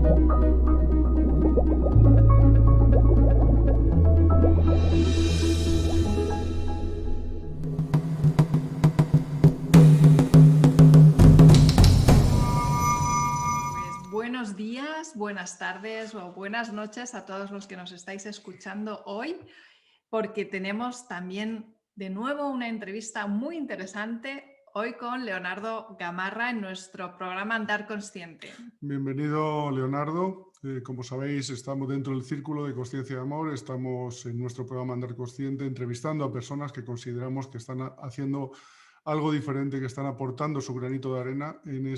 Buenos días, buenas tardes o buenas noches a todos los que nos estáis escuchando hoy, porque tenemos también de nuevo una entrevista muy interesante hoy con Leonardo Gamarra en nuestro programa Andar Consciente. Bienvenido, Leonardo. Como sabéis, estamos dentro del Círculo de Consciencia y Amor. Estamos en nuestro programa Andar Consciente entrevistando a personas que consideramos que están haciendo algo diferente, que están aportando su granito de arena en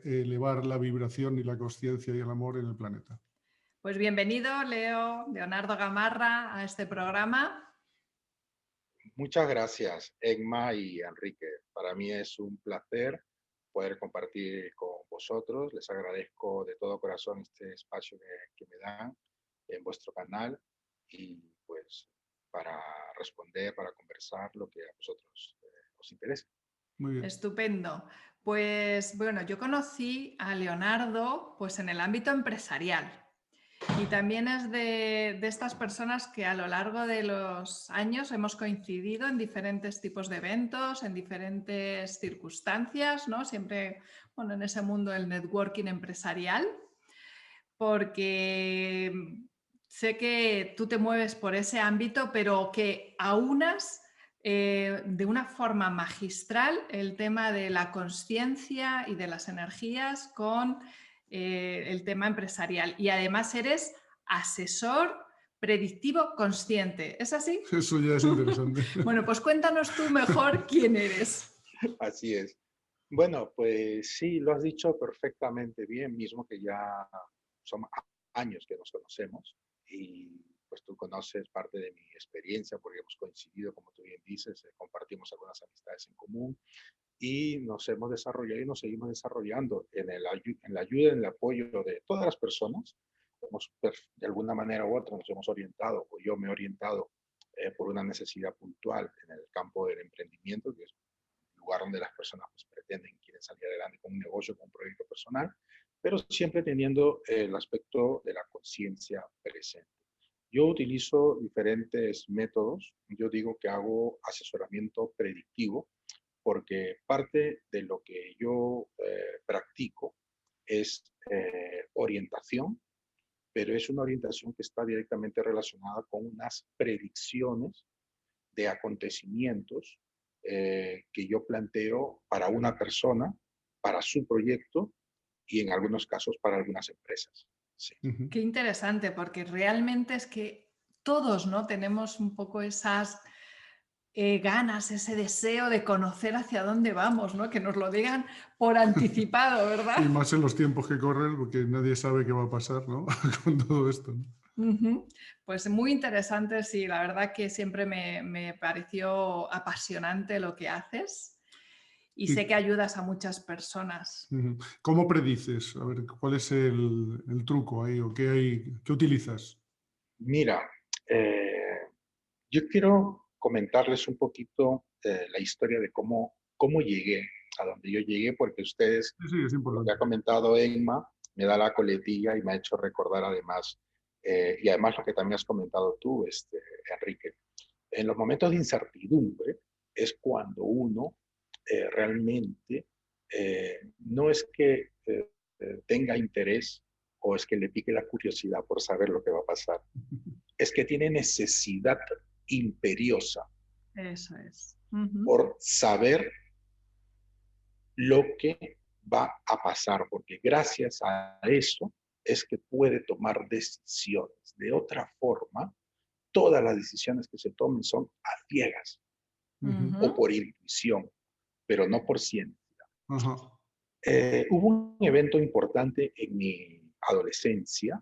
elevar la vibración y la consciencia y el amor en el planeta. Pues bienvenido, Leonardo Gamarra, a este programa. Muchas gracias, Emma y Enrique. Para mí es un placer poder compartir con vosotros. Les agradezco de todo corazón este espacio que me dan en vuestro canal y pues para responder, para conversar lo que a vosotros os interese. Muy bien. Estupendo. Pues bueno, yo conocí a Leonardo pues en el ámbito empresarial y también es de estas personas que a lo largo de los años hemos coincidido en diferentes tipos de eventos, en diferentes circunstancias, ¿no? Siempre, bueno, en ese mundo del networking empresarial, porque sé que tú te mueves por ese ámbito, pero que aunas de una forma magistral el tema de la consciencia y de las energías con el tema empresarial. Y además eres asesor predictivo consciente. ¿Es así? Eso ya es interesante. Bueno, pues cuéntanos tú mejor quién eres. Así es. Bueno, pues sí, lo has dicho perfectamente bien, mismo que ya son años que nos conocemos y pues tú conoces parte de mi experiencia porque hemos coincidido, como tú bien dices, compartimos algunas amistades en común y nos hemos desarrollado y nos seguimos desarrollando en la ayuda, en el apoyo de todas las personas. De alguna manera u otra nos hemos orientado, o yo me he orientado por una necesidad puntual en el campo del emprendimiento, que es el lugar donde las personas pues, quieren salir adelante con un negocio, con un proyecto personal, pero siempre teniendo el aspecto de la conciencia presente. Yo utilizo diferentes métodos. Yo digo que hago asesoramiento predictivo porque parte de lo que yo practico es orientación, pero es una orientación que está directamente relacionada con unas predicciones de acontecimientos que yo planteo para una persona, para su proyecto y en algunos casos para algunas empresas. Sí. Qué interesante, porque realmente es que todos, ¿no? Tenemos un poco esas ganas, ese deseo de conocer hacia dónde vamos, ¿no? Que nos lo digan por anticipado, ¿verdad? Y más en los tiempos que corren, porque nadie sabe qué va a pasar, ¿no? Con todo esto, ¿no? Pues muy interesante, sí, la verdad que siempre me pareció apasionante lo que haces y sé que ayudas a muchas personas. ¿Cómo predices? A ver, ¿cuál es el truco ahí o qué utilizas? Mira, yo quiero comentarles un poquito la historia de cómo llegué a donde yo llegué, porque ustedes, Sí, es por lo que importante. ha comentado Emma, me da la coletilla y me ha hecho recordar además, y además lo que también has comentado tú, Enrique. En los momentos de incertidumbre es cuando uno realmente no es que tenga interés o es que le pique la curiosidad por saber lo que va a pasar, es que tiene necesidad imperiosa Eso es. por saber lo que va a pasar, porque gracias a eso es que puede tomar decisiones. De otra forma, todas las decisiones que se tomen son a ciegas o por intuición, pero no por ciencia. Ajá. Hubo un evento importante en mi adolescencia,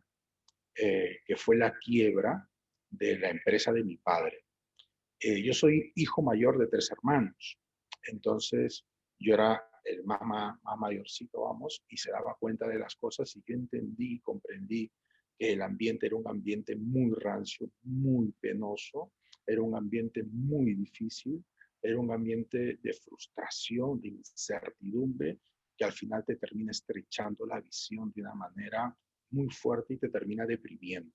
que fue la quiebra de la empresa de mi padre. Yo soy hijo mayor de 3 hermanos, entonces yo era el más mayorcito, vamos, y se daba cuenta de las cosas y yo entendí y comprendí que el ambiente era un ambiente muy rancio, muy penoso, era un ambiente muy difícil, era un ambiente de frustración, de incertidumbre, que al final te termina estrechando la visión de una manera muy fuerte y te termina deprimiendo.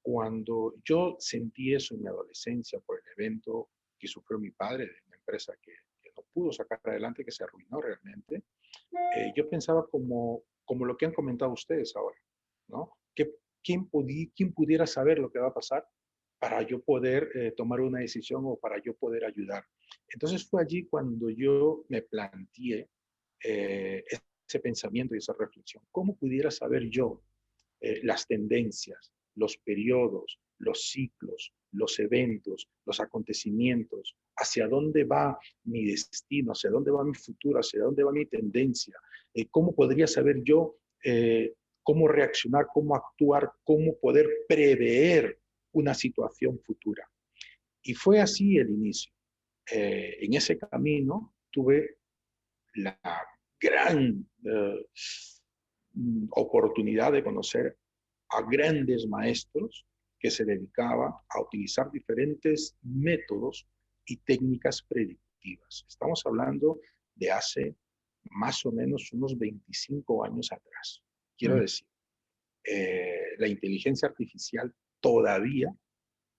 Cuando yo sentí eso en mi adolescencia por el evento que sufrió mi padre de una empresa que no pudo sacar adelante, que se arruinó realmente, yo pensaba como lo que han comentado ustedes ahora, ¿no? ¿Quién pudiera saber lo que va a pasar para yo poder tomar una decisión o para yo poder ayudar? Entonces fue allí cuando yo me planteé ese pensamiento y esa reflexión. ¿Cómo pudiera saber yo las tendencias, los periodos, los ciclos, los eventos, los acontecimientos, hacia dónde va mi destino, hacia dónde va mi futuro, hacia dónde va mi tendencia? ¿Cómo podría saber yo cómo reaccionar, cómo actuar, cómo poder prever una situación futura? Y fue así el inicio. En ese camino tuve la gran oportunidad de conocer a grandes maestros que se dedicaban a utilizar diferentes métodos y técnicas predictivas. Estamos hablando de hace más o menos unos 25 años atrás. Quiero decir, la inteligencia artificial todavía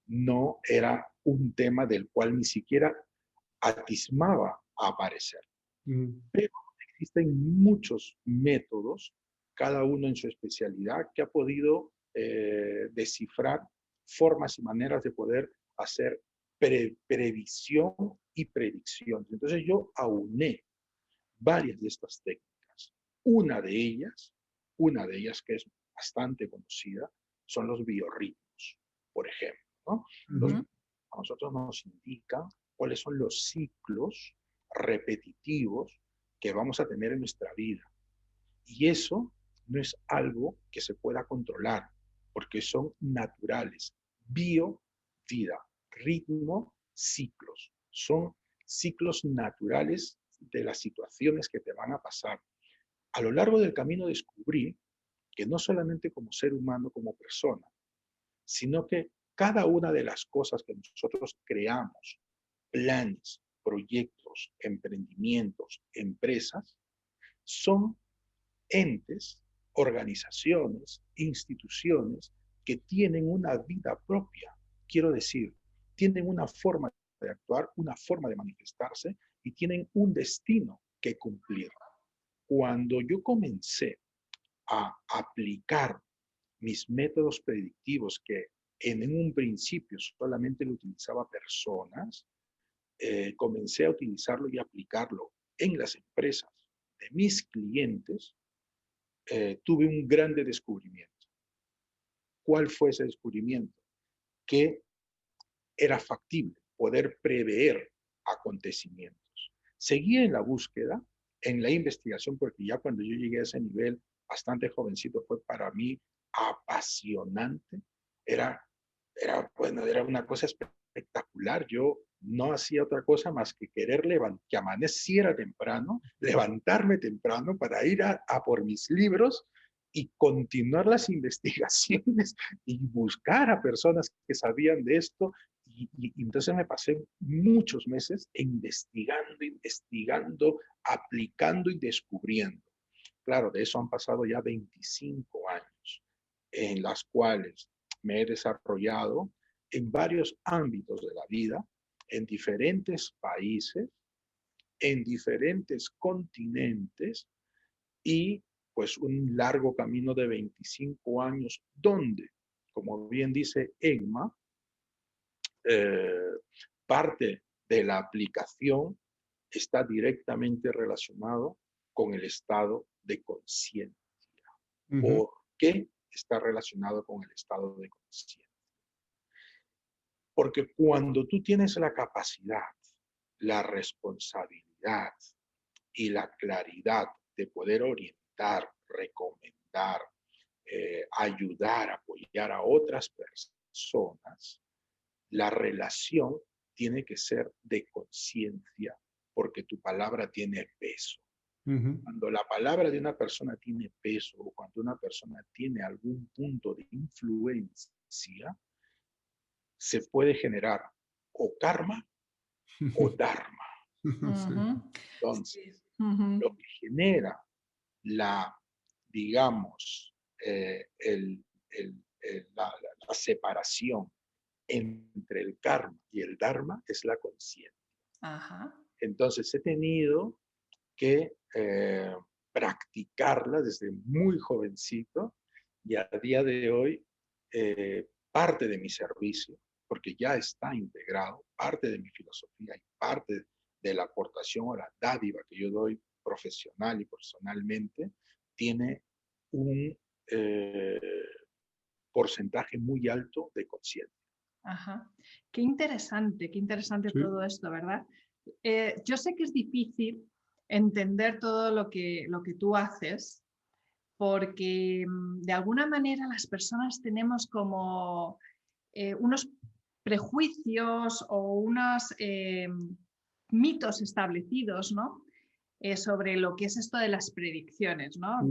no era un tema del cual ni siquiera atismaba a aparecer. Pero existen muchos métodos, cada uno en su especialidad, que ha podido descifrar formas y maneras de poder hacer previsión y predicción. Entonces yo auné varias de estas técnicas. Una de ellas que es bastante conocida, son los biorritmos, por ejemplo, ¿no? Los, a nosotros nos indican cuáles son los ciclos repetitivos que vamos a tener en nuestra vida. Y eso no es algo que se pueda controlar, porque son naturales. Bio, vida, ritmo, ciclos. Son ciclos naturales de las situaciones que te van a pasar. A lo largo del camino descubrí que no solamente como ser humano, como persona, sino que cada una de las cosas que nosotros creamos, planes, proyectos, emprendimientos, empresas, son entes, organizaciones, instituciones que tienen una vida propia. Quiero decir, tienen una forma de actuar, una forma de manifestarse y tienen un destino que cumplir. Cuando yo comencé a aplicar mis métodos predictivos que en un principio solamente lo utilizaba personas, comencé a utilizarlo y aplicarlo en las empresas de mis clientes, tuve un grande descubrimiento. ¿Cuál fue ese descubrimiento? Que era factible poder prever acontecimientos. Seguía en la búsqueda, en la investigación, porque ya cuando yo llegué a ese nivel bastante jovencito fue para mí apasionante. Bueno, era una cosa espectacular. Yo no hacía otra cosa más que querer que amaneciera temprano, levantarme temprano para ir a por mis libros y continuar las investigaciones y buscar a personas que sabían de esto. Y entonces me pasé muchos meses investigando, aplicando y descubriendo. Claro, de eso han pasado ya 25 años en las cuales me he desarrollado en varios ámbitos de la vida, en diferentes países, en diferentes continentes y pues un largo camino de 25 años donde, como bien dice Emma, parte de la aplicación está directamente relacionado con el estado de conciencia. ¿Por qué está relacionado con el estado de conciencia? Porque cuando tú tienes la capacidad, la responsabilidad y la claridad de poder orientar, recomendar, ayudar, apoyar a otras personas, la relación tiene que ser de conciencia, porque tu palabra tiene peso. Cuando la palabra de una persona tiene peso o cuando una persona tiene algún punto de influencia, se puede generar o karma o dharma. Entonces, lo que genera la, digamos, la separación entre el karma y el dharma es la conciencia. Ajá. Entonces he tenido que practicarla desde muy jovencito y a día de hoy parte de mi servicio, porque ya está integrado, parte de mi filosofía y parte de la aportación o la dádiva que yo doy profesional y personalmente, tiene un porcentaje muy alto de conciencia. Ajá. Qué interesante Sí, todo esto, ¿verdad? Yo sé que es difícil entender todo lo que tú haces, porque de alguna manera las personas tenemos como unos prejuicios o unos mitos establecidos, ¿no? Sobre lo que es esto de las predicciones, ¿no?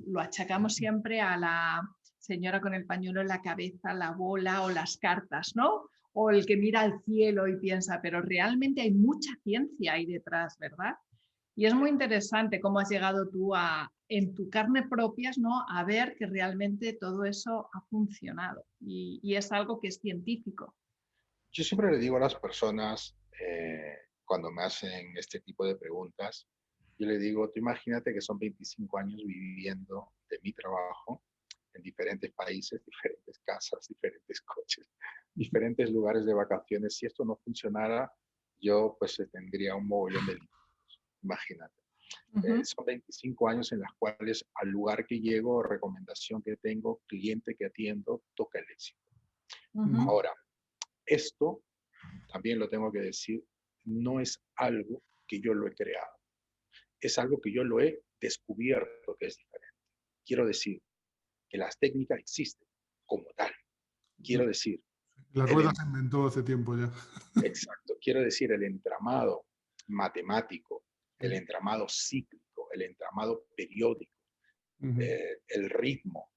Lo achacamos siempre a la señora con el pañuelo en la cabeza, la bola o las cartas, ¿no? O el que mira al cielo y piensa, pero realmente hay mucha ciencia ahí detrás, ¿verdad? Y es muy interesante cómo has llegado tú en tu carne propias, ¿no? A ver que realmente todo eso ha funcionado y es algo que es científico. Yo siempre le digo a las personas, cuando me hacen este tipo de preguntas, yo le digo, tú imagínate que son 25 años viviendo de mi trabajo en diferentes países, diferentes casas, diferentes coches, diferentes lugares de vacaciones. Si esto no funcionara, yo pues tendría un mogollón de límites, imagínate. Son 25 años en las cuales al lugar que llego, recomendación que tengo, cliente que atiendo, toca el éxito. Ahora, esto, también lo tengo que decir, no es algo que yo lo he creado. Es algo que yo lo he descubierto que es diferente. Quiero decir que las técnicas existen como tal. Quiero decir, la el, rueda se inventó hace tiempo ya. exacto, quiero decir el entramado matemático, el entramado cíclico, el entramado periódico, el ritmo,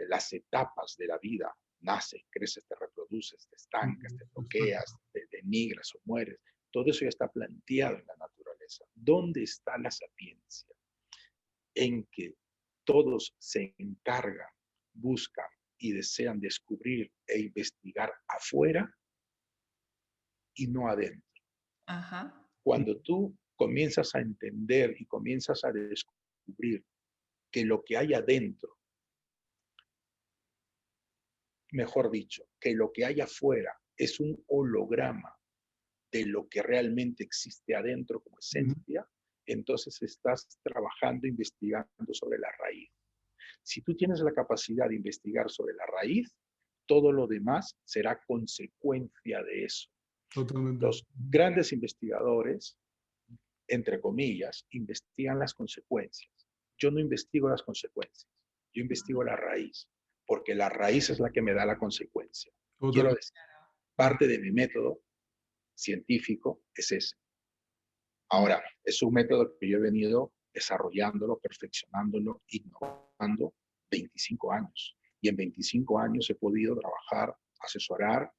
las etapas de la vida. Naces, creces, te reproduces, te estancas, te bloqueas, te denigras o mueres. Todo eso ya está planteado en la naturaleza. ¿Dónde está la sapiencia? En que todos se encargan, buscan y desean descubrir e investigar afuera y no adentro. Ajá. Cuando tú comienzas a entender y comienzas a descubrir que lo que hay adentro, mejor dicho, que lo que hay afuera es un holograma de lo que realmente existe adentro como esencia, entonces estás trabajando, investigando sobre la raíz. Si tú tienes la capacidad de investigar sobre la raíz, todo lo demás será consecuencia de eso. Totalmente. Los grandes investigadores, entre comillas, investigan las consecuencias. Yo no investigo las consecuencias, yo investigo la raíz, porque la raíz es la que me da la consecuencia. Quiero Totalmente. decir, parte de mi método científico es ese. Ahora, es un método que yo he venido desarrollándolo, perfeccionándolo, innovando 25 años. Y en 25 años he podido trabajar, asesorar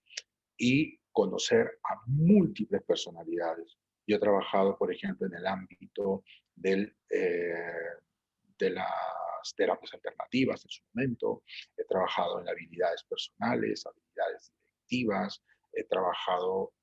y conocer a múltiples personalidades. Yo he trabajado, por ejemplo, en el ámbito de las terapias alternativas en su momento, he trabajado en habilidades personales, habilidades directivas, he trabajado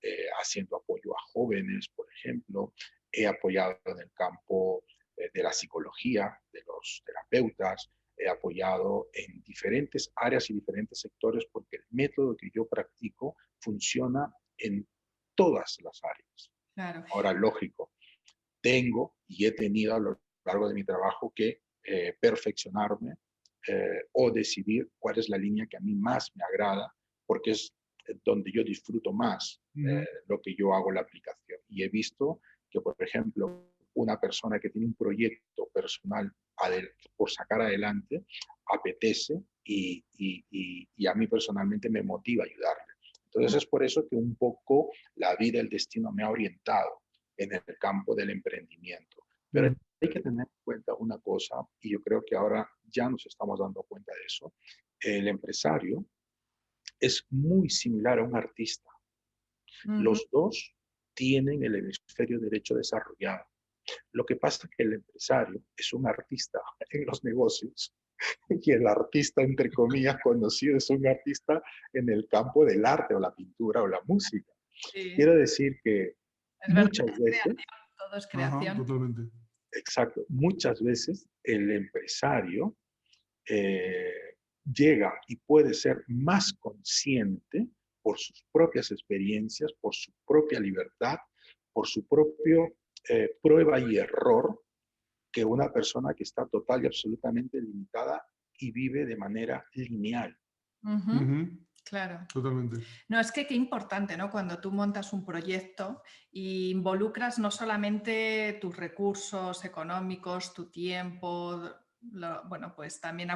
haciendo apoyo a jóvenes, por ejemplo, he apoyado en el campo de la psicología, de los terapeutas, he apoyado en diferentes áreas y diferentes sectores porque el método que yo practico funciona en todas las áreas. Claro. Ahora, lógico, tengo y he tenido a lo largo de mi trabajo que perfeccionarme o decidir cuál es la línea que a mí más me agrada, porque es donde yo disfruto más lo que yo hago la aplicación. Y he visto que, por ejemplo, una persona que tiene un proyecto personal por sacar adelante, apetece y a mí personalmente me motiva a ayudarle. Entonces es por eso que un poco la vida, el destino me ha orientado en el campo del emprendimiento. Pero hay que tener en cuenta una cosa, y yo creo que ahora ya nos estamos dando cuenta de eso. El empresario es muy similar a un artista. Los dos tienen el hemisferio derecho desarrollado. Lo que pasa es que el empresario es un artista en los negocios Y el artista, entre comillas, conocido es un artista en el campo del arte o la pintura o la música. Sí, Quiero decir que es verdad, muchas es veces, creación, todo es Ajá, creación. totalmente. exacto, muchas veces el empresario eh, llega y puede ser más consciente por sus propias experiencias, por su propia libertad, por su propio prueba y error, que una persona que está total y absolutamente limitada y vive de manera lineal. Ujú, Ujú, claro. totalmente. No, es que qué importante, ¿no? Cuando tú montas un proyecto y involucras no solamente tus recursos económicos, tu tiempo, bueno, pues también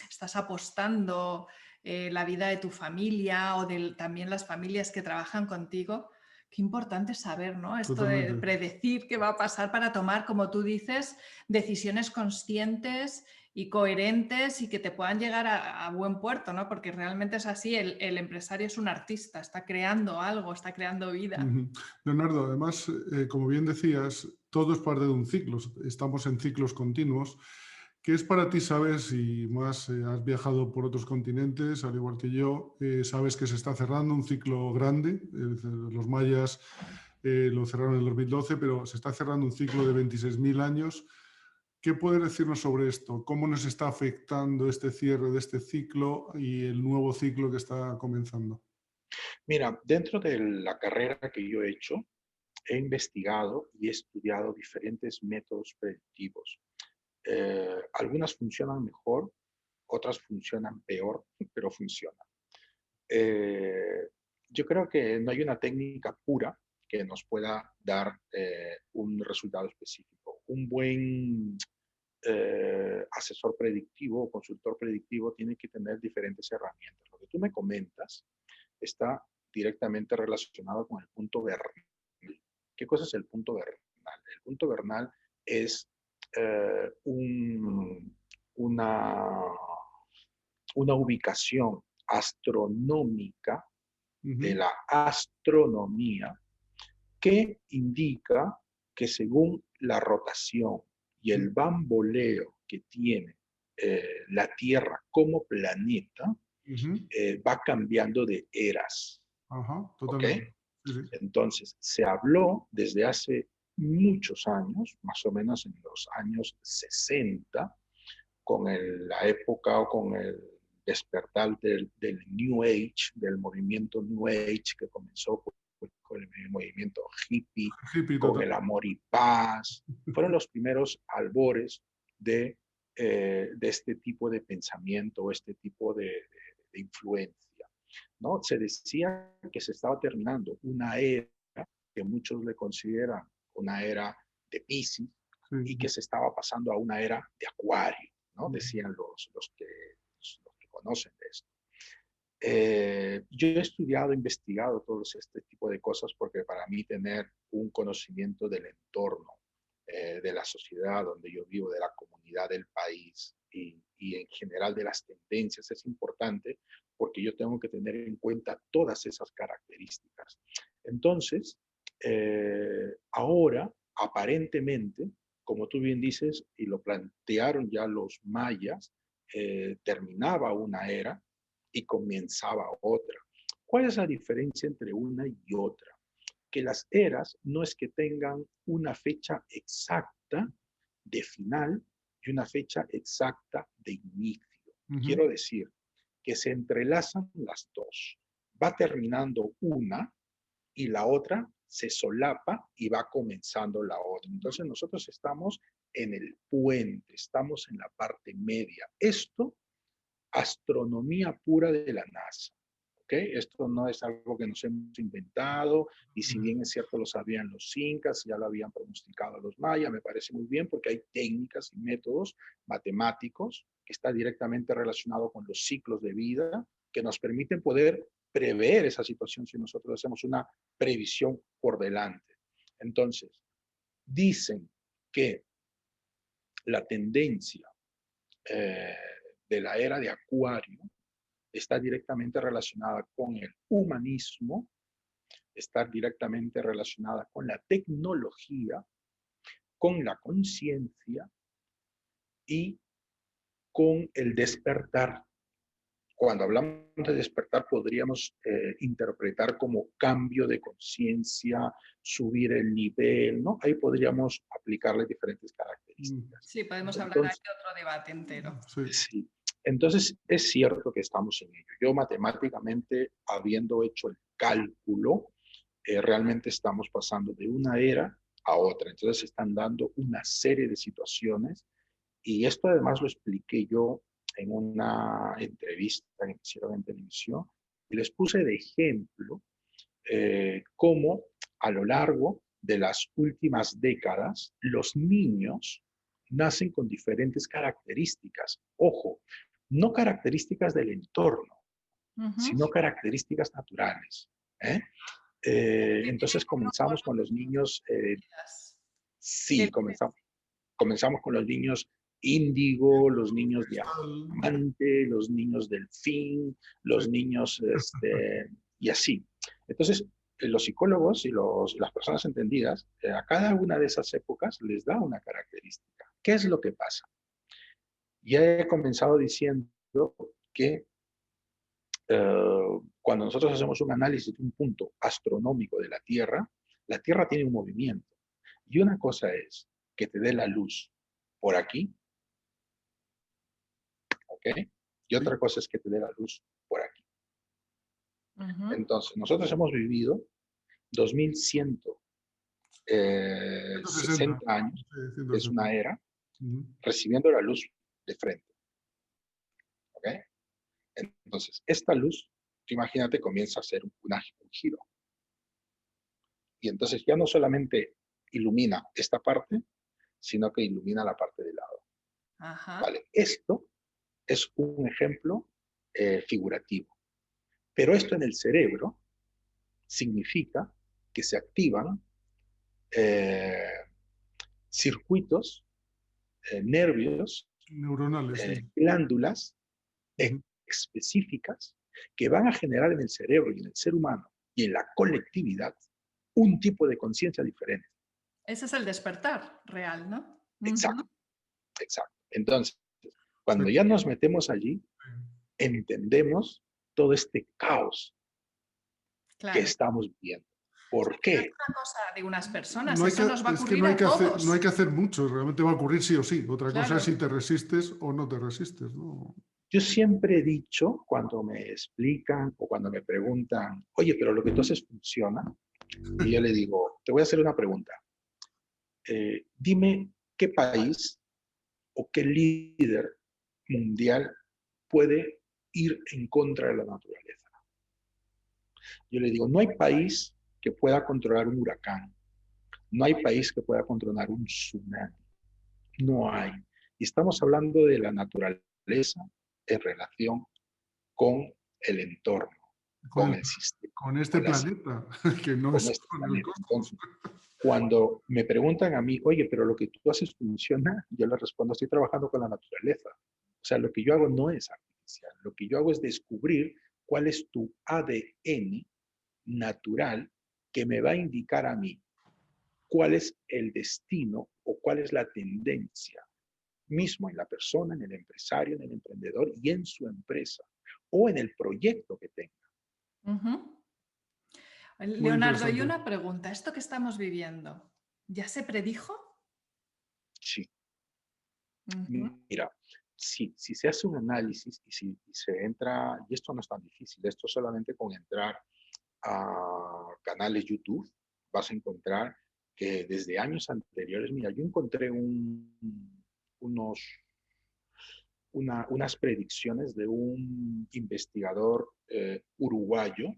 estás apostando la vida de tu familia o también las familias que trabajan contigo. Qué importante es saber, ¿no? Esto de Totalmente. predecir qué va a pasar para tomar, como tú dices, decisiones conscientes y coherentes y que te puedan llegar a buen puerto, ¿no? Porque realmente es así, el empresario es un artista, está creando algo, está creando vida. Ujú. Leonardo, además, como bien decías, todo es parte de un ciclo. Estamos en ciclos continuos. ¿Qué es para ti, sabes, y más has viajado por otros continentes, al igual que yo, sabes que se está cerrando un ciclo grande? Los mayas lo cerraron en el 2012, pero se está cerrando un ciclo de 26.000 años. ¿Qué puedes decirnos sobre esto? ¿Cómo nos está afectando este cierre de este ciclo y el nuevo ciclo que está comenzando? Mira, dentro de la carrera que yo he hecho, he investigado y he estudiado diferentes métodos predictivos. Algunas funcionan mejor, otras funcionan peor, pero funcionan. Eh, yo creo que no hay una técnica pura que nos pueda dar un resultado específico. Un buen asesor predictivo o consultor predictivo tiene que tener diferentes herramientas. Lo que tú me comentas está directamente relacionado con el punto vernal. ¿Qué cosa es el punto vernal? El punto vernal es una, una ubicación astronómica de Ujú, la astronomía que indica que según la rotación y el bamboleo que tiene la Tierra como planeta, ujú. va cambiando de eras. Ajá, ¿Ok? totalmente. Sí, sí. Entonces, se habló desde hace muchos años, más o menos en los años 60, con la época o con el despertar del New Age, del movimiento New Age que comenzó con el movimiento hippie, Hippie con total. el amor y paz. Fueron los primeros albores de este tipo de pensamiento, este tipo de influencia. ¿No? Se decía que se estaba terminando una era que muchos le consideran una era de Piscis Sí. y que se estaba pasando a una era de Acuario, ¿no? Decían los que conocen de esto. Yo he estudiado, investigado todo este tipo de cosas porque para mí tener un conocimiento del entorno, de la sociedad donde yo vivo, de la comunidad del país y en general de las tendencias es importante porque yo tengo que tener en cuenta todas esas características. Entonces, ahora, aparentemente, como tú bien dices, y lo plantearon ya los mayas, terminaba una era y comenzaba otra. ¿Cuál es la diferencia entre una y otra? Que las eras no es que tengan una fecha exacta de final y una fecha exacta de inicio. Ujú. Quiero decir que se entrelazan las dos. Va terminando una y la otra se solapa y va comenzando la otra. Entonces nosotros estamos en el puente, estamos en la parte media. Esto astronomía pura de la NASA. ¿Okay? Esto no es algo que nos hemos inventado y si bien es cierto lo sabían los incas, ya lo habían pronosticado los mayas, me parece muy bien porque hay técnicas y métodos matemáticos que está directamente relacionado con los ciclos de vida que nos permiten poder prever esa situación si nosotros hacemos una previsión por delante. Entonces, dicen que la tendencia eh, de la era de Acuario está directamente relacionada con el humanismo, está directamente relacionada con la tecnología, con la conciencia y con el despertar. Cuando hablamos de despertar, podríamos interpretar como cambio de conciencia, subir el nivel, ¿no? Ahí podríamos aplicarle diferentes características. Sí, podemos hablar ahí de otro debate entero. Sí. Entonces, es cierto que estamos en ello. Yo matemáticamente, habiendo hecho el cálculo, realmente estamos pasando de una era a otra. Entonces, se están dando una serie de situaciones y esto además lo expliqué yo en una entrevista que hicieron en televisión y les puse de ejemplo cómo a lo largo de las últimas décadas los niños nacen con diferentes características. Ojo, no características del entorno, sino características naturales. Entonces comenzamos con los niños, sí, comenzamos con los niños índigo, los niños diamante, los niños delfín, los niños, y así. Entonces, los psicólogos y las personas entendidas, a cada una de esas épocas les da una característica. ¿Qué es lo que pasa? Ya he comenzado diciendo que cuando nosotros hacemos un análisis de un punto astronómico de la Tierra tiene un movimiento. Y una cosa es que te dé la luz por aquí, ¿ok? Y otra cosa es que te dé la luz por aquí. Entonces, nosotros hemos vivido 2160 años, es una era, recibiendo la luz de frente, ¿ok? Entonces, esta luz, tú imagínate, comienza a hacer un giro. Y entonces ya no solamente ilumina esta parte, sino que ilumina la parte de lado. Vale, esto es un ejemplo figurativo. Pero esto en el cerebro significa que se activan circuitos, nervios, neuronales, glándulas específicas que van a generar en el cerebro y en el ser humano y en la colectividad un tipo de conciencia diferente. Ese es el despertar real, ¿no? Exacto, exacto. Entonces, cuando ya nos metemos allí, entendemos todo este caos que estamos viendo. ¿Por qué? No es una cosa de unas personas, no eso nos va a ocurrir a todos. No hay que hacer mucho, realmente va a ocurrir sí o sí. Otra cosa es si te resistes o no te resistes, ¿no? Yo siempre he dicho, cuando me explican o cuando me preguntan, oye, pero lo que tú haces funciona, y yo le digo, te voy a hacer una pregunta. Dime qué país o qué líder mundial puede ir en contra de la naturaleza. Yo le digo, no hay país que pueda controlar un huracán, no hay país que pueda controlar un tsunami, no hay. Y estamos hablando de la naturaleza en relación con el entorno, con el sistema. Con este planeta, que no es con el cosmos. Entonces, cuando me preguntan a mí, oye, pero lo que tú haces funciona, yo les respondo, estoy trabajando con la naturaleza. O sea, lo que yo hago no es artificial. Lo que yo hago es descubrir cuál es tu ADN natural que me va a indicar a mí cuál es el destino o cuál es la tendencia mismo en la persona, en el empresario, en el emprendedor y en su empresa o en el proyecto que tenga. Leonardo, y una pregunta, ¿esto que estamos viviendo ya se predijo? Sí. Mira, sí, si se hace un análisis y si se entra, y esto no es tan difícil, esto solamente con entrar a canales YouTube vas a encontrar que desde años anteriores, mira, yo encontré unas predicciones de un investigador uruguayo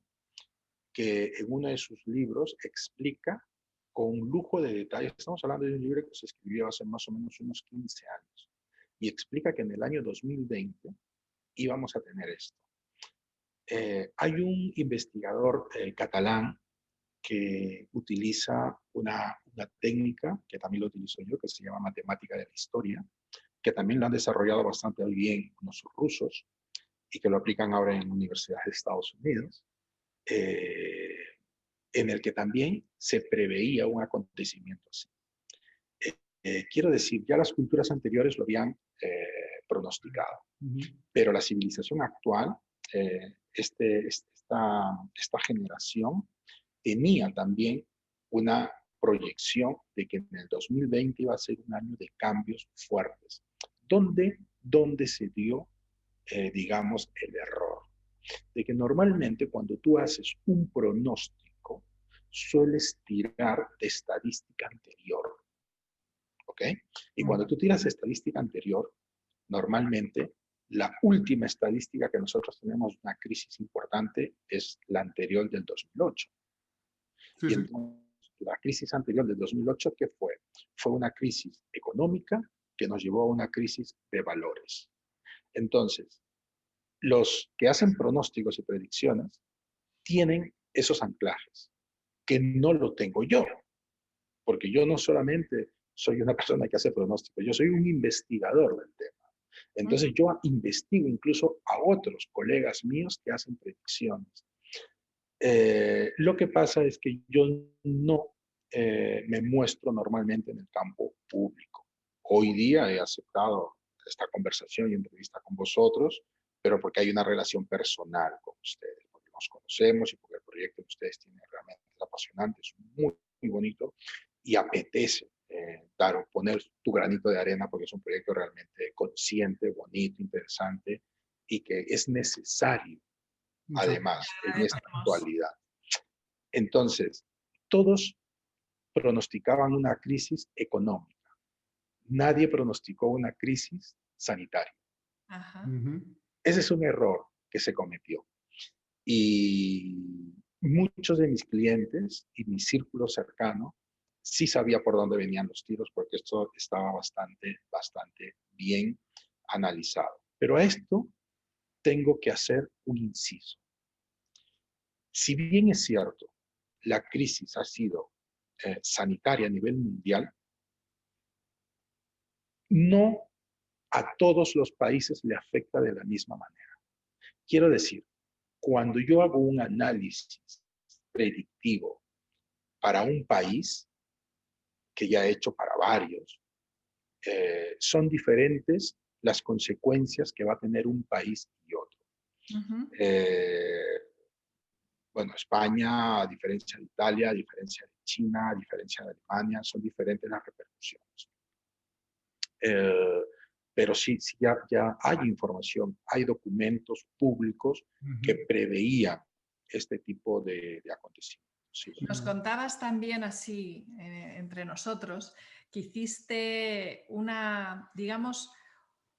que en uno de sus libros explica con lujo de detalles, estamos hablando de un libro que se escribió hace más o menos unos 15 años, y explica que en el año 2020 íbamos a tener esto. Hay un investigador catalán que utiliza una técnica, que también lo utilizo yo, que se llama matemática de la historia, que también lo han desarrollado bastante bien los rusos y que lo aplican ahora en universidades de Estados Unidos, en el que también se preveía un acontecimiento así. Quiero decir, ya las culturas anteriores lo habían pronosticada. Ujú. Pero la civilización actual, esta generación, tenía también una proyección de que en el 2020 iba a ser un año de cambios fuertes. ¿Dónde se dio, digamos, el error? De que normalmente cuando tú haces un pronóstico, sueles tirar de estadística anterior, ¿ok? Y cuando tú tiras estadística anterior, normalmente la última estadística que nosotros tenemos de una crisis importante es la anterior del 2008. Sí, Y sí. entonces, la crisis anterior del 2008, ¿qué fue? Fue una crisis económica que nos llevó a una crisis de valores. Entonces, los que hacen pronósticos y predicciones tienen esos anclajes, que no lo tengo yo, porque yo no solamente soy una persona que hace pronósticos, yo soy un investigador del tema. Entonces yo investigo incluso a otros colegas míos que hacen predicciones. Lo que pasa es que yo no me muestro normalmente en el campo público. Hoy día he aceptado esta conversación y entrevista con vosotros, pero porque hay una relación personal con ustedes, porque nos conocemos y porque el proyecto que ustedes tienen realmente es apasionante, es muy, muy bonito y apetece poner tu granito de arena porque es un proyecto realmente consciente, bonito, interesante y que es necesario, Muchas además, en esta Hermoso. actualidad. Entonces, todos pronosticaban una crisis económica. Nadie pronosticó una crisis sanitaria. Ajá. gracias. Ese es un error que se cometió. Y muchos de mis clientes y mi círculo cercano sí sabía por dónde venían los tiros porque esto estaba bastante bien analizado. Pero a esto tengo que hacer un inciso. Si bien es cierto, la crisis ha sido sanitaria a nivel mundial, no a todos los países le afecta de la misma manera. Quiero decir, cuando yo hago un análisis predictivo para un país, que ya he hecho para varios, son diferentes las consecuencias que va a tener un país y otro. Bueno, España, a diferencia de Italia, a diferencia de China, a diferencia de Alemania, son diferentes las repercusiones. Pero sí, ya hay información, hay documentos públicos que preveían este tipo de acontecimientos. Sí. Nos contabas también así, entre nosotros, que hiciste una, digamos,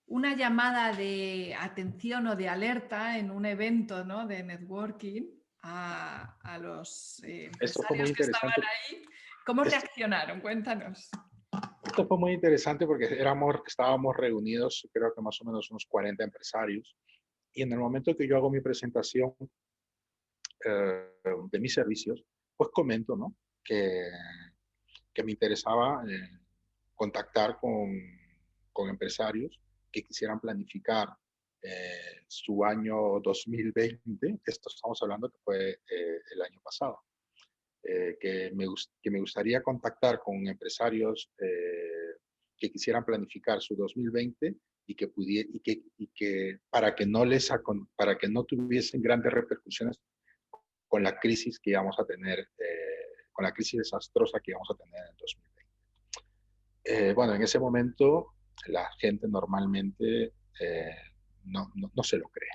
una llamada de atención o de alerta en un evento, ¿no?, de networking a los Esto fue muy empresarios que estaban interesante. ahí. ¿Cómo reaccionaron? Cuéntanos. Esto fue muy interesante porque estábamos reunidos, creo que más o menos unos 40 empresarios, y en el momento que yo hago mi presentación de mis servicios, pues comento, ¿no?, que me interesaba contactar con empresarios que quisieran planificar su año 2020, esto estamos hablando que fue el año pasado, que me gustaría contactar con empresarios que quisieran planificar su 2020 y que para que no tuviesen grandes repercusiones con la crisis que íbamos a tener, con la crisis desastrosa que íbamos a tener en el 2020. Bueno, en ese momento la gente normalmente no se lo cree.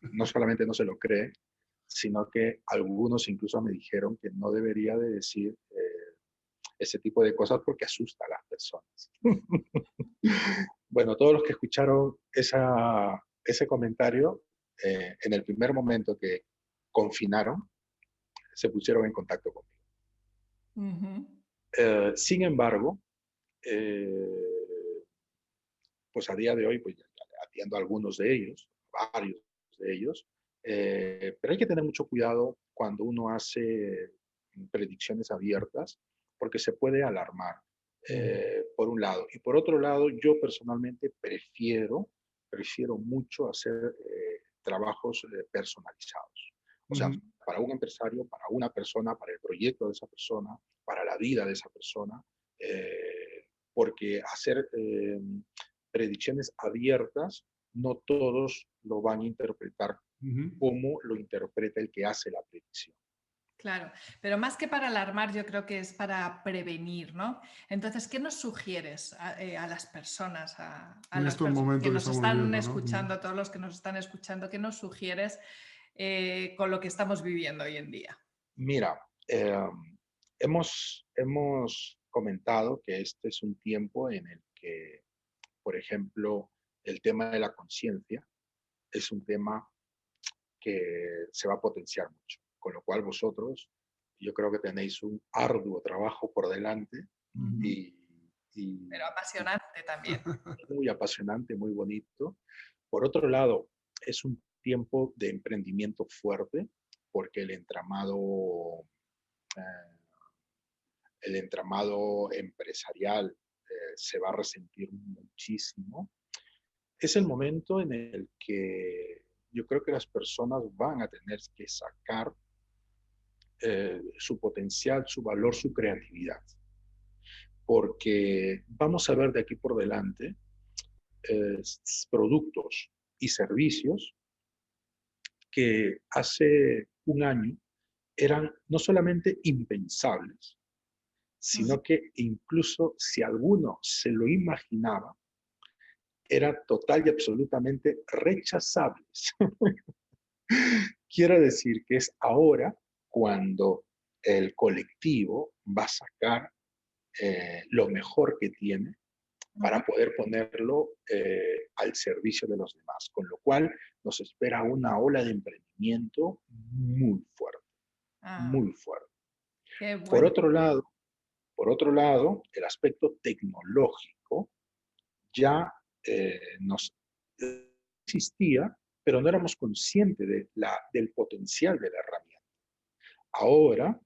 No solamente no se lo cree, sino que algunos incluso me dijeron que no debería de decir ese tipo de cosas porque asusta a las personas. Bueno, todos los que escucharon ese comentario, en el primer momento que confinaron, se pusieron en contacto conmigo. Sin embargo, pues a día de hoy, pues atiendo a algunos de ellos, varios de ellos, pero hay que tener mucho cuidado cuando uno hace predicciones abiertas, porque se puede alarmar, por un lado. Y por otro lado, yo personalmente prefiero mucho hacer trabajos personalizados. O sea, para un empresario, para una persona, para el proyecto de esa persona, para la vida de esa persona, porque hacer predicciones abiertas, no todos lo van a interpretar como lo interpreta el que hace la predicción. Claro, pero más que para alarmar, yo creo que es para prevenir, ¿no? Entonces, ¿qué nos sugieres a las personas, En las estos personas que momentos que nos estamos están viviendo, ¿no? escuchando, a todos los que nos están escuchando, qué nos sugieres con lo que estamos viviendo hoy en día? Mira, hemos comentado que este es un tiempo en el que, por ejemplo, el tema de la conciencia es un tema que se va a potenciar mucho, con lo cual vosotros, yo creo que tenéis un arduo trabajo por delante y, Pero apasionante también. muy apasionante, muy bonito. Por otro lado, es un tiempo de emprendimiento fuerte porque el entramado empresarial se va a resentir muchísimo. Es el momento en el que yo creo que las personas van a tener que sacar su potencial, su valor, su creatividad. Porque vamos a ver de aquí por delante productos y servicios que hace un año eran no solamente impensables, sino que incluso si alguno se lo imaginaba, eran total y absolutamente rechazables. Quiero decir que es ahora cuando el colectivo va a sacar lo mejor que tiene para poder ponerlo al servicio de los demás, con lo cual nos espera una ola de emprendimiento muy fuerte, muy fuerte. Qué bueno. Por otro lado, el aspecto tecnológico ya nos existía, pero no éramos conscientes del potencial de la herramienta. Ahora,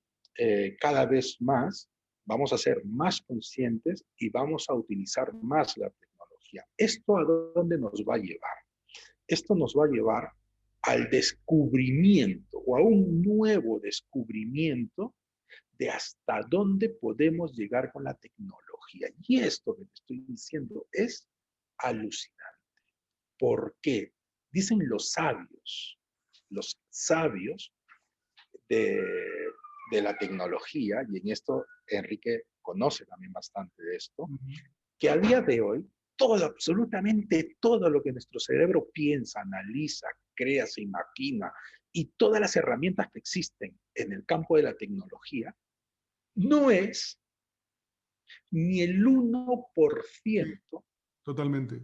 cada vez más, vamos a ser más conscientes y vamos a utilizar más la tecnología. ¿Esto a dónde nos va a llevar? Esto nos va a llevar al descubrimiento o a un nuevo descubrimiento de hasta dónde podemos llegar con la tecnología. Y esto que te estoy diciendo es alucinante. ¿Por qué? Dicen los sabios de la tecnología, y en esto Enrique conoce también bastante de esto, que a día de hoy, todo, absolutamente todo lo que nuestro cerebro piensa, analiza, crea, se imagina, y todas las herramientas que existen en el campo de la tecnología, no es ni el 1% Totalmente.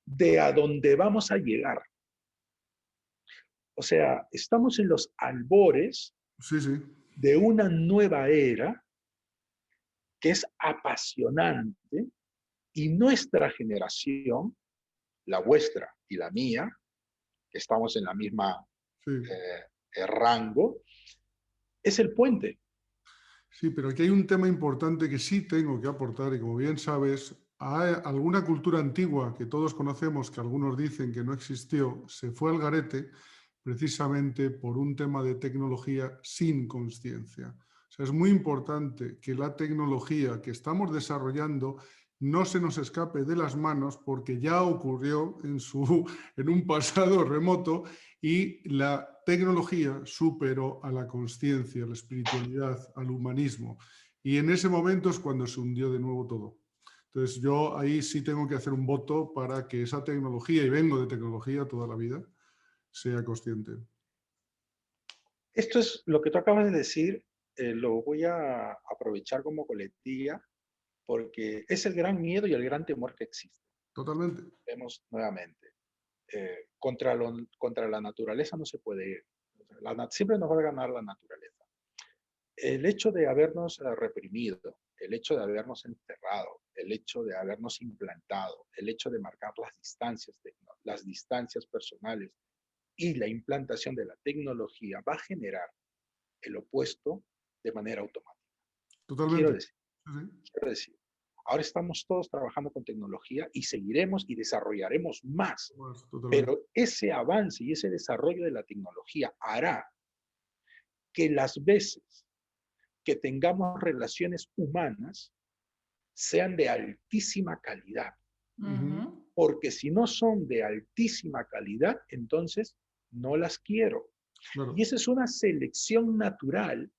de a dónde vamos a llegar. O sea, estamos en los albores de una nueva era que es apasionante y nuestra generación, la vuestra y la mía, que estamos en la misma rango, es el puente. Sí, pero aquí hay un tema importante que sí tengo que aportar y como bien sabes, hay alguna cultura antigua que todos conocemos, que algunos dicen que no existió, se fue al garete precisamente por un tema de tecnología sin conciencia. O sea, es muy importante que la tecnología que estamos desarrollando no se nos escape de las manos porque ya ocurrió en un pasado remoto y la tecnología superó a la conciencia, a la espiritualidad, al humanismo. Y en ese momento es cuando se hundió de nuevo todo. Entonces yo ahí sí tengo que hacer un voto para que esa tecnología, y vengo de tecnología toda la vida, sea consciente. Esto es lo que tú acabas de decir, lo voy a aprovechar como coletilla, porque es el gran miedo y el gran temor que existe. Totalmente. Vemos nuevamente, contra la naturaleza no se puede ir. Siempre nos va a ganar la naturaleza. El hecho de habernos reprimido, el hecho de habernos encerrado, el hecho de habernos implantado, el hecho de marcar las distancias personales y la implantación de la tecnología va a generar el opuesto de manera automática. Totalmente. Quiero decir, ahora estamos todos trabajando con tecnología y seguiremos y desarrollaremos más. Pero ese avance y ese desarrollo de la tecnología hará que las veces que tengamos relaciones humanas sean de altísima calidad. porque si no son de altísima calidad, entonces no las quiero. Claro. Y esa es una selección natural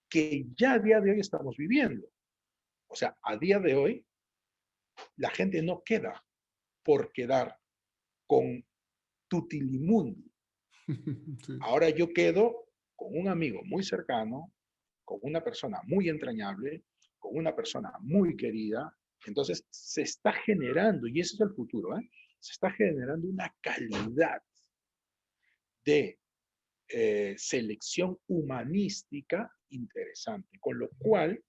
que ya a día de hoy estamos viviendo. O sea, a día de hoy, la gente no queda por quedar con tutilimundi. Sí. Ahora yo quedo con un amigo muy cercano, con una persona muy entrañable, con una persona muy querida. Entonces se está generando, y ese es el futuro, se está generando una calidad de selección humanística interesante, con lo cual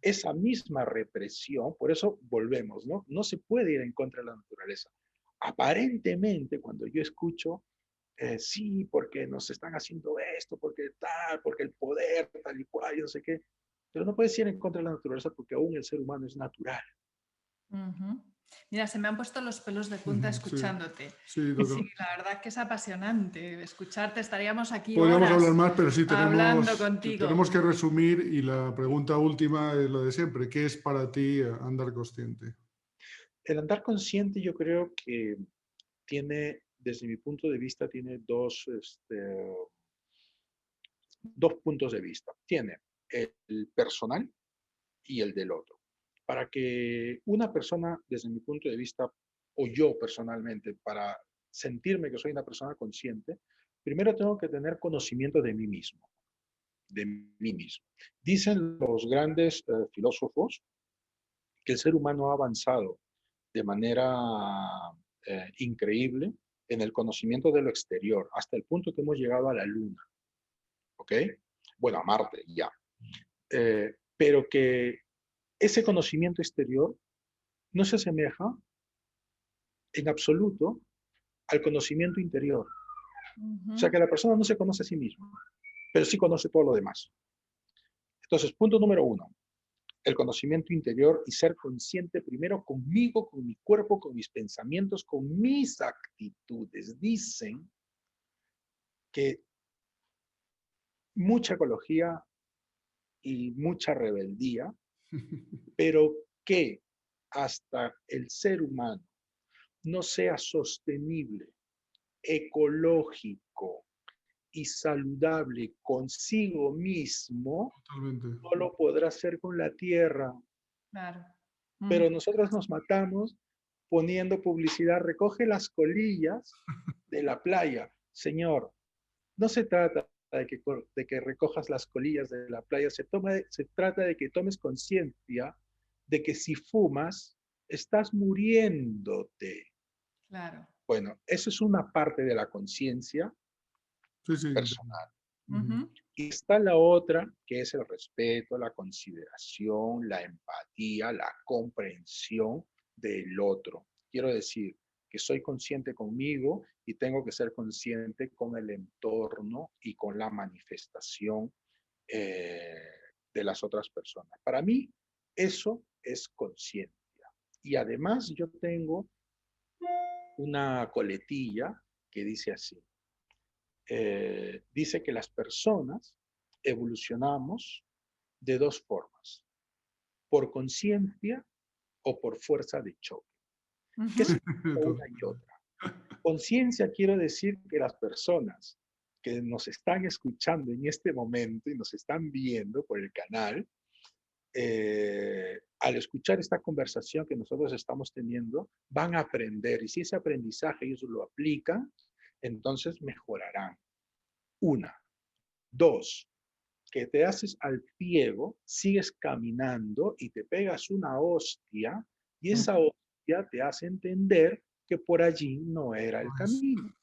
esa misma represión, por eso volvemos, ¿no? No se puede ir en contra de la naturaleza. Aparentemente, cuando yo escucho, sí, porque nos están haciendo esto, porque tal, porque el poder, tal y cual, y no sé qué, pero no puedes ir en contra de la naturaleza porque aún el ser humano es natural. Ujú. Mira, se me han puesto los pelos de punta Sí, escuchándote. sí, Sí, la verdad que es apasionante escucharte. Estaríamos aquí podríamos hablar horas más, pero sí, hablando tenemos contigo. que resumir y la pregunta última es la de siempre. ¿Qué es para ti andar consciente? El andar consciente yo creo que tiene, desde mi punto de vista, tiene dos puntos de vista. Tiene el personal y el del otro. Para que una persona, desde mi punto de vista, o yo personalmente, para sentirme que soy una persona consciente, primero tengo que tener conocimiento de mí mismo, de mí mismo. Dicen los grandes filósofos que el ser humano ha avanzado de manera increíble en el conocimiento de lo exterior, hasta el punto que hemos llegado a la Luna, ¿ok? Bueno, a Marte ya. Pero que ese conocimiento exterior no se asemeja en absoluto al conocimiento interior. O sea, que la persona no se conoce a sí misma, pero sí conoce todo lo demás. Entonces, punto número uno, el conocimiento interior y ser consciente primero conmigo, con mi cuerpo, con mis pensamientos, con mis actitudes. Dicen que mucha ecología y mucha rebeldía, pero que hasta el ser humano no sea sostenible, ecológico y saludable consigo mismo, Totalmente. no lo podrá hacer con la tierra. Claro. Pero nosotros nos matamos poniendo publicidad, recoge las colillas de la playa. Señor, no se trata de que recojas las colillas de la playa, se trata de que tomes conciencia de que si fumas, estás muriéndote. Claro. Bueno, eso es una parte de la conciencia Sí, sí. personal. Ujú. Y está la otra, que es el respeto, la consideración, la empatía, la comprensión del otro. Quiero decir que soy consciente conmigo y tengo que ser consciente con el entorno y con la manifestación eh, de las otras personas. Para mí, eso es conciencia. Y además yo tengo una coletilla que dice así. Dice que las personas evolucionamos de dos formas, por conciencia o por fuerza de choque. ¿Qué Ujú. significa una y otra? Conciencia quiero decir que las personas que nos están escuchando en este momento y nos están viendo por el canal, al escuchar esta conversación que nosotros estamos teniendo, van a aprender y si ese aprendizaje ellos lo aplican, entonces mejorarán. Una. Dos, que te haces al ciego, sigues caminando y te pegas una hostia y esa hostia te hace entender que por allí no era el camino.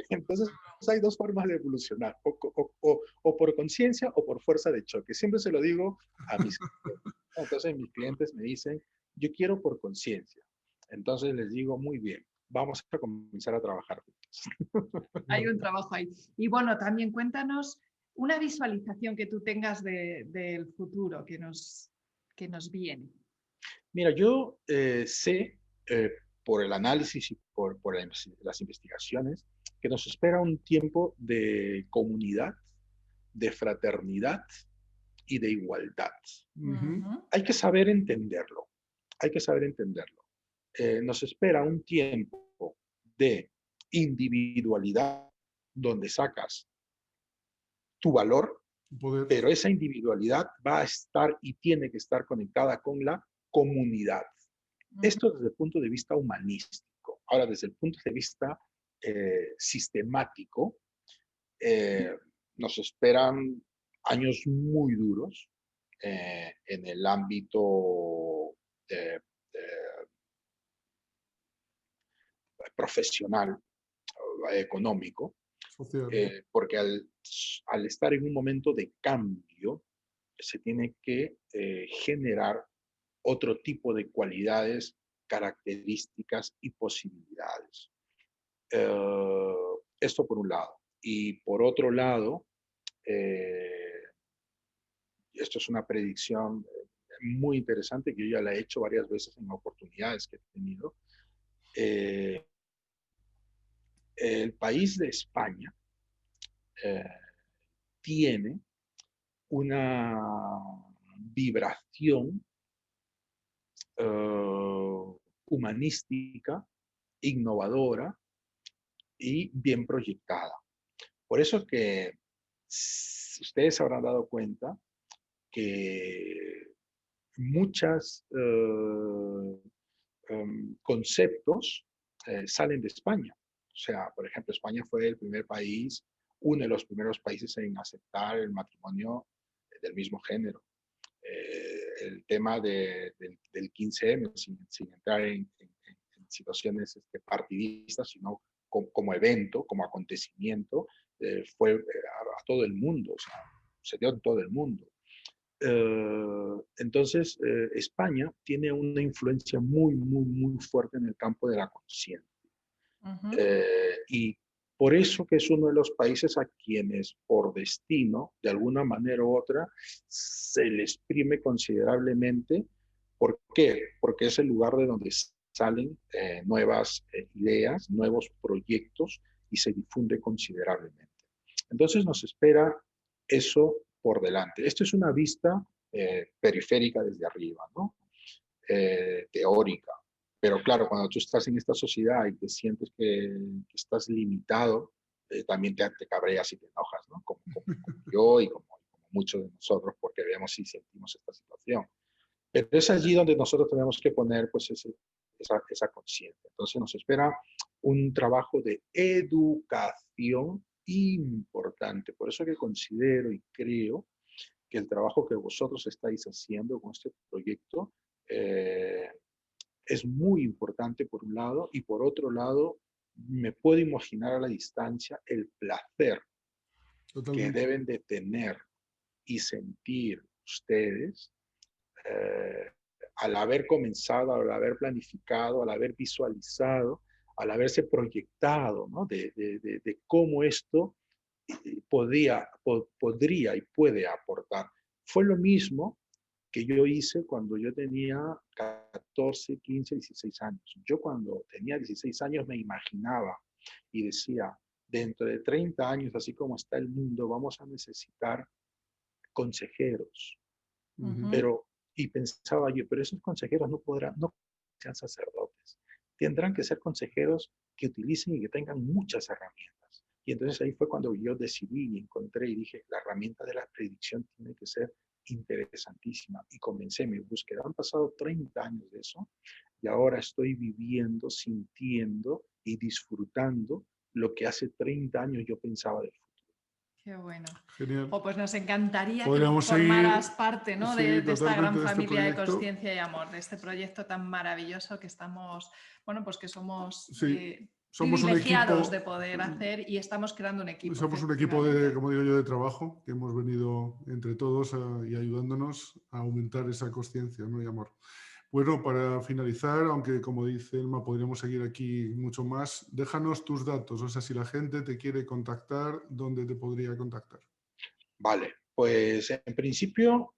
Entonces hay dos formas de evolucionar, o por conciencia o por fuerza de choque. Siempre se lo digo a mis clientes. Entonces mis clientes me dicen, yo quiero por conciencia. Entonces les digo, muy bien, vamos a comenzar a trabajar juntos. Hay un trabajo ahí. Y bueno, también cuéntanos una visualización que tú tengas del futuro que nos viene. Mira, yo sé por el análisis y por las investigaciones que nos espera un tiempo de comunidad, de fraternidad y de igualdad. Ujú. Ujú. Hay que saber entenderlo, hay que saber entenderlo. nos espera un tiempo de individualidad donde sacas tu valor, Poder. pero esa individualidad va a estar y tiene que estar conectada con la comunidad. Esto desde el punto de vista humanístico. Ahora, desde el punto de vista sistemático, nos esperan años muy duros en el ámbito profesional, económico, Social. porque al estar en un momento de cambio, se tiene que generar otro tipo de cualidades, características y posibilidades. Esto por un lado. Y por otro lado, esto es una predicción muy interesante que yo ya la he hecho varias veces en oportunidades que he tenido. El país de España tiene una vibración humanística, innovadora y bien proyectada. Por eso que ustedes habrán dado cuenta que muchos conceptos salen de España. O sea, por ejemplo, España fue el primer país, uno de los primeros países en aceptar el matrimonio del mismo género. El tema del 15M, sin entrar en situaciones partidistas, sino como evento, como acontecimiento, fue a todo el mundo, o sea, se dio en todo el mundo. Entonces, España tiene una influencia muy, muy, muy fuerte en el campo de la conciencia. Y por eso que es uno de los países a quienes por destino, de alguna manera u otra, se les exprime considerablemente. ¿Por qué? Porque es el lugar de donde salen nuevas ideas, nuevos proyectos y se difunde considerablemente. Entonces nos espera eso por delante. Esto es una vista periférica desde arriba, ¿no? Teórica. Pero claro, cuando tú estás en esta sociedad y te sientes que estás limitado, también te cabreas y te enojas, ¿no? Como yo y como muchos de nosotros, porque vemos y sentimos esta situación. Pero es allí donde nosotros tenemos que poner pues, esa conciencia. Entonces nos espera un trabajo de educación importante. Por eso que considero y creo que el trabajo que vosotros estáis haciendo con este proyecto es muy importante por un lado, y por otro lado, me puedo imaginar a la distancia el placer que deben de tener y sentir ustedes al haber comenzado, al haber planificado, al haber visualizado, al haberse proyectado, ¿no? de cómo esto podría y puede aportar. Fue lo mismo que yo hice cuando yo tenía 14, 15, 16 años. Yo cuando tenía 16 años me imaginaba y decía, dentro de 30 años, así como está el mundo, vamos a necesitar consejeros. Pero, y pensaba yo, pero esos consejeros no podrán, no sean sacerdotes. Tendrán que ser consejeros que utilicen y que tengan muchas herramientas. Y entonces ahí fue cuando yo decidí y encontré y dije, la herramienta de la predicción tiene que ser interesantísima. Y comencé mi búsqueda. Han pasado 30 años de eso y ahora estoy viviendo, sintiendo y disfrutando lo que hace 30 años yo pensaba del futuro. Qué bueno. Genial. Pues nos encantaría Podríamos que formaras seguir, parte, ¿no? sí, de esta gran de este familia de proyecto. conciencia y amor, de este proyecto tan maravilloso que estamos, bueno, pues que somos somos un privilegiados equipo, de poder hacer y estamos creando un equipo. somos un equipo de, como digo yo, de trabajo, que hemos venido entre todos y ayudándonos a aumentar esa conciencia, ¿no? Y amor. Bueno, para finalizar, aunque como dice Elma, podríamos seguir aquí mucho más, déjanos tus datos, o sea, si la gente te quiere contactar, ¿dónde te podría contactar? Vale, pues en principio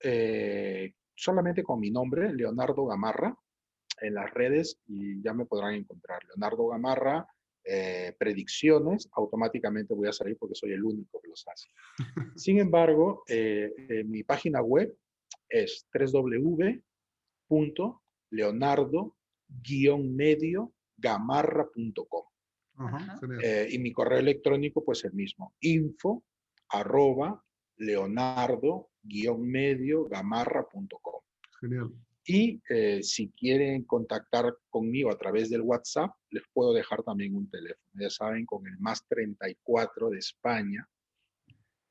solamente con mi nombre, Leonardo Gamarra, en las redes y ya me podrán encontrar. Leonardo Gamarra, predicciones, automáticamente voy a salir porque soy el único que los hace. Sin embargo, mi página web es www.leonardo leonardo-medio-gamarra.com. Ajá, genial. Y mi correo electrónico, pues el mismo, info@leonardo-medio-gamarra.com. Genial. Y si quieren contactar conmigo a través del WhatsApp, les puedo dejar también un teléfono. Ya saben, con el +34 de España,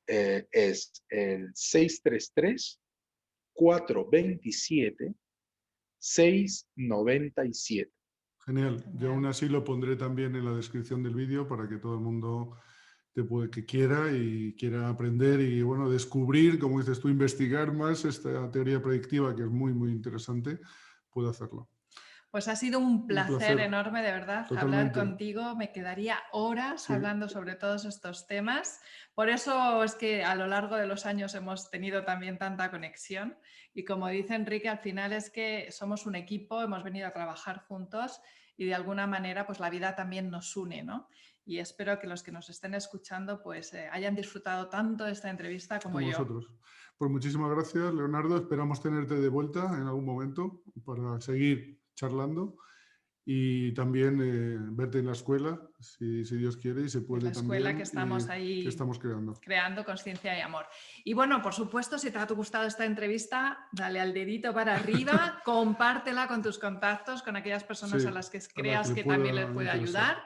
es el 633-427-697. Genial. Yo aún así lo pondré también en la descripción del vídeo para que todo el mundo que quiera y quiera aprender y, bueno, descubrir, como dices tú, investigar más esta teoría predictiva, que es muy, muy interesante, puede hacerlo. Pues ha sido un placer enorme, de verdad, hablar Totalmente. contigo. Me quedaría horas Sí. hablando sobre todos estos temas. Por eso es que a lo largo de los años hemos tenido también tanta conexión. Y como dice Enrique, al final es que somos un equipo, hemos venido a trabajar juntos y de alguna manera pues la vida también nos une, ¿no? Y espero que los que nos estén escuchando pues hayan disfrutado tanto de esta entrevista como yo. Vosotros. Pues muchísimas gracias, Leonardo. Esperamos tenerte de vuelta en algún momento para seguir charlando y también verte en la escuela, si Dios quiere, y se puede la escuela también, que estamos ahí que estamos creando conciencia y amor. Y bueno, por supuesto, si te ha gustado esta entrevista, dale al dedito para arriba, compártela con tus contactos, con aquellas personas a las que creas que también les puede ayudar.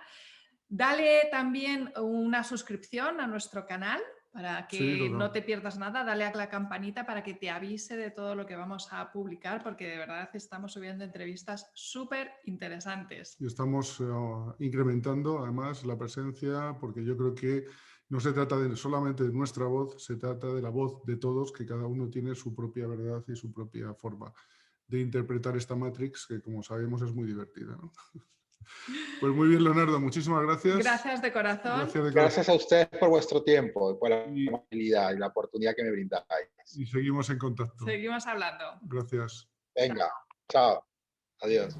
Dale también una suscripción a nuestro canal para que no te pierdas nada. Dale a la campanita para que te avise de todo lo que vamos a publicar, porque de verdad estamos subiendo entrevistas súper interesantes. Y estamos incrementando además la presencia, porque yo creo que no se trata solamente de nuestra voz, se trata de la voz de todos, que cada uno tiene su propia verdad y su propia forma de interpretar esta Matrix, que como sabemos es muy divertida, ¿no? Pues muy bien, Leonardo, muchísimas gracias. Gracias de corazón. Gracias a ustedes por vuestro tiempo, por la amabilidad y la oportunidad que me brindáis. Y seguimos en contacto. Seguimos hablando. Gracias. Venga, chao. Adiós.